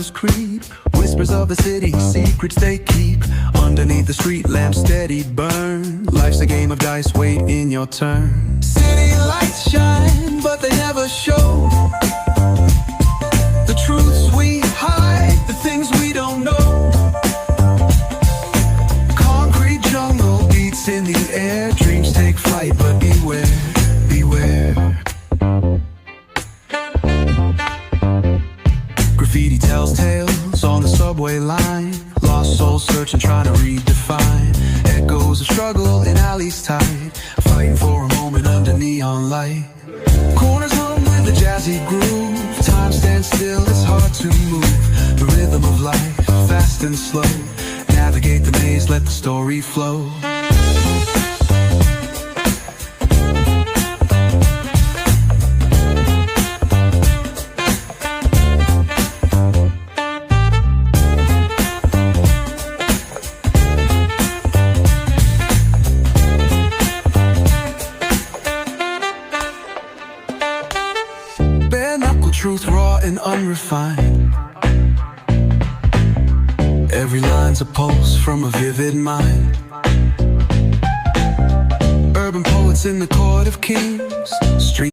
shadows creep, whispers of the city, secrets they keep. Underneath the street lamp steady burn. Life's a game of dice, wait in your turn. City lights shine, but they never show the truths we hide, the things we don't know. Concrete jungle beats in the air. Dreams take flight, but beware, beware. Graffiti tells tales on the subway line. Lost souls searching, trying to redefine. Echoes of struggle in alleys tight, fighting for a moment under neon light. Corners hum with a jazzy groove. Time stands still, it's hard to move. The rhythm of life, fast and slow. Navigate the maze, let the story flow. Truth raw and unrefined. Every line's a pulse from a vivid mind. Urban poets in the court of kings. Street